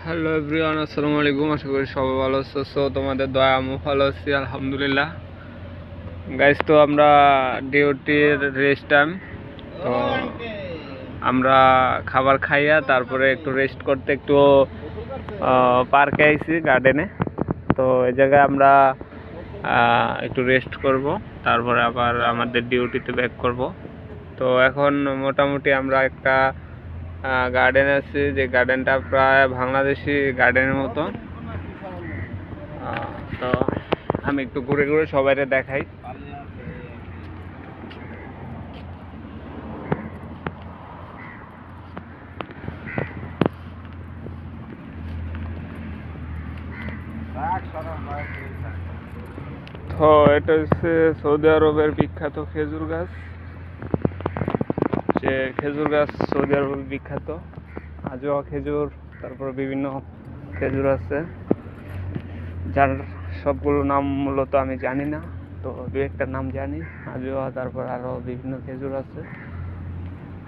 Hello everyone, আসসালামু আলাইকুম। আশা করি সবাই ভালো আছো। সো তোমাদের দয়া আমিও ভালো আছি, আলহামদুলিল্লাহ। গাইস, তো আমরা ডিউটির রেস্ট টাইম, তো আমরা খাবার খাইয়া তারপরে একটু রেস্ট করতে একটু পার্কে আইছি, গার্ডেনে। তো এই জায়গায় আমরা একটু রেস্ট করব, তারপরে আবার আমাদের ডিউটিতে ব্যাক করব। তো এখন মোটামুটি আমরা একটা গার্ডেন আছে, যে গার্ডেনটা প্রায় বাংলাদেশি গার্ডেনের মতো। তো আমি একটু ঘুরে ঘুরে সবাইকে দেখাই। তো এটা হচ্ছে সৌদি আরবের বিখ্যাত খেজুর গাছ। যে খেজুর গাছ সৌদি আরবের বিখ্যাত, আজোয়া খেজুর, তারপর বিভিন্ন খেজুর আছে, যার সবগুলো নাম মূলত আমি জানি না। তো দু একটা নাম জানি, আজোয়া, তারপর আরও বিভিন্ন খেজুর আছে।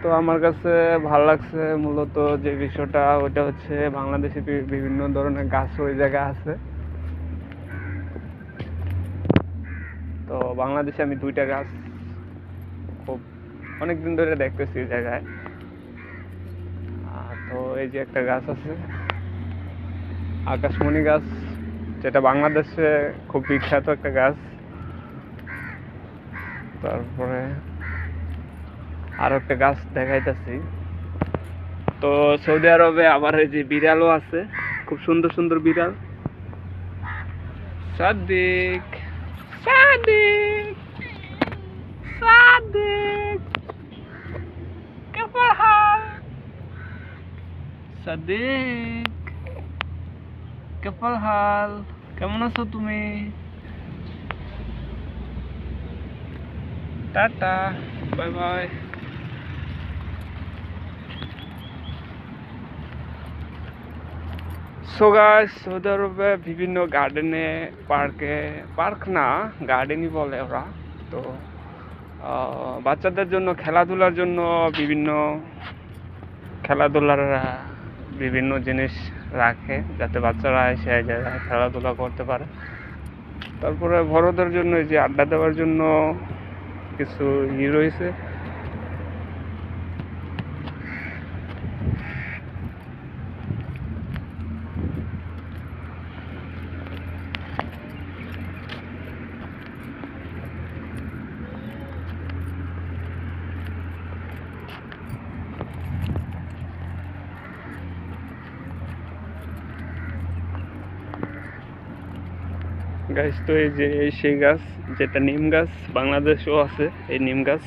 তো আমার কাছে ভালো লাগছে মূলত যে বিষয়টা, ওইটা হচ্ছে বাংলাদেশে বিভিন্ন ধরনের গাছ ওই জায়গায় আছে। তো বাংলাদেশে আমি দুইটা গাছ খুব অনেকদিন ধরে দেখতেছি এই জায়গায়। তো এই যে একটা গাছ আছে, আকাশমণি গাছ, যেটা বাংলাদেশে খুব বিখ্যাত একটা গাছ। তারপরে আরো একটা গাছ দেখাইতেছি। তো সৌদি আরবে আবার এই যে বিড়ালও আছে, খুব সুন্দর সুন্দর বিড়াল। সাদিক, সাদিক, সাদিক, কেমন হাল? সাদিক, কেমন হাল? কেমন আছো তুমি? Tata, bye bye. So guys, Saudi আরবে বিভিন্ন গার্ডেনে, পার্ক না, গার্ডেনই বলে ওরা। তো বাচ্চাদের জন্য খেলাধুলার জন্য খেলাধুলার বিভিন্ন জিনিস রাখে, যাতে বাচ্চারা এসে এই জায়গায় খেলাধুলা করতে পারে। তারপরে বড়দের জন্য এই যে আড্ডা দেওয়ার জন্য কিছু রয়েছে। গাছ, তো এই যে সেই গাছ, যেটা নিম গাছ, বাংলাদেশেও আছে এই নিম গাছ।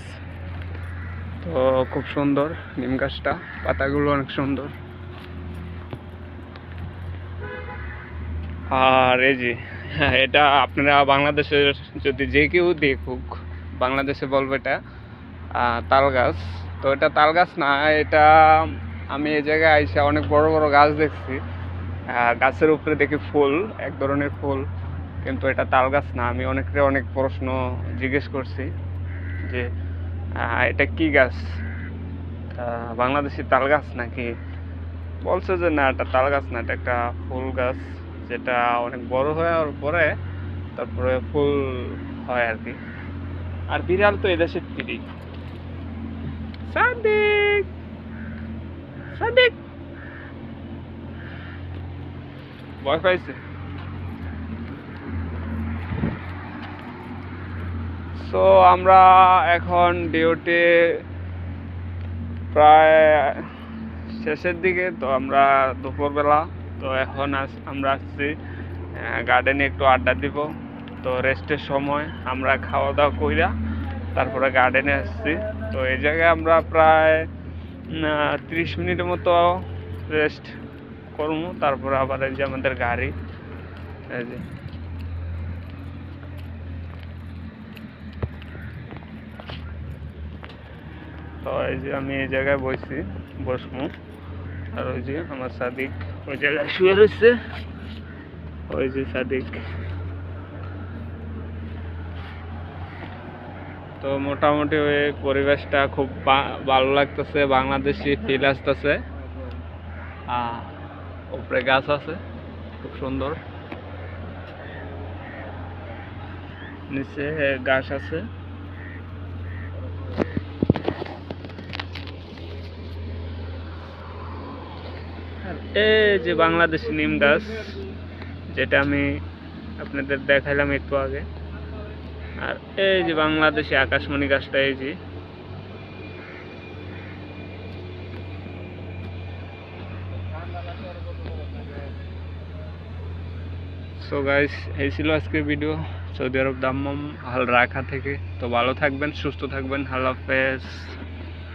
তো খুব সুন্দর নিম গাছটা, পাতাগুলো অনেক সুন্দর। আর এই যে এটা আপনারা বাংলাদেশের যদি যে কেউ দেখুক, বাংলাদেশে বলবো এটা তাল গাছ। তো এটা তাল গাছ না, এটা আমি এই জায়গায় আইসা অনেক বড় বড় গাছ দেখছি, গাছের উপরে দেখি ফুল, এক ধরনের ফুল, কিন্তু এটা তাল গাছ না। আমি অনেক প্রশ্ন জিজ্ঞেস করছি যে এটা কি গাছ, বাংলাদেশি তাল গাছ নাকি? বলছে যে না, এটা তাল গাছ না, এটা একটা ফুল গাছ, যেটা অনেক বড় হওয়ার পরে তারপরে ফুল হয় আর কি। আর বিড়াল তো এদেশের ফিরি। সাদিক, সাদিক ভয় পাইছে। সো আমরা এখন ডিউটি প্রায় শেষের দিকে, তো আমরা দুপুরবেলা। তো এখন আমরা আসছি গার্ডেনে একটু আড্ডা দিব। তো রেস্টের সময় আমরা খাওয়া দাওয়া কইরা তারপরে গার্ডেনে আসছি। তো এই জায়গায় আমরা প্রায় 30 মিনিটের মতো রেস্ট করবো, তারপরে আবার এই যে আমাদের গাড়ি, এই যে তো এই যে আমি এই জায়গায় বসবো। আর ওই যে আমার সাদিক ওই জায়গায় শুয়ে রয়েছে, ওই যে সাদিক। তো মোটামুটি ওই পরিবেশটা খুব ভালো লাগতেছে, বাংলাদেশি ফিল আসতেছে। উপরে গাছ আছে খুব সুন্দর, নিচে গাছ আছে। আর এই যে বাংলাদেশি নিম গাছ, যেটা আমি আপনাদের দেখাইলাম একটু আগে। আর এই যে বাংলাদেশি আকাশমণি গাছটা, এই যে সো গাইস, এই ছিল আজকের ভিডিও সৌদি আরব দাম্মাম আল রাখা থেকে। তো ভালো থাকবেন, সুস্থ থাকবেন, আল্লাহ হাফেজ।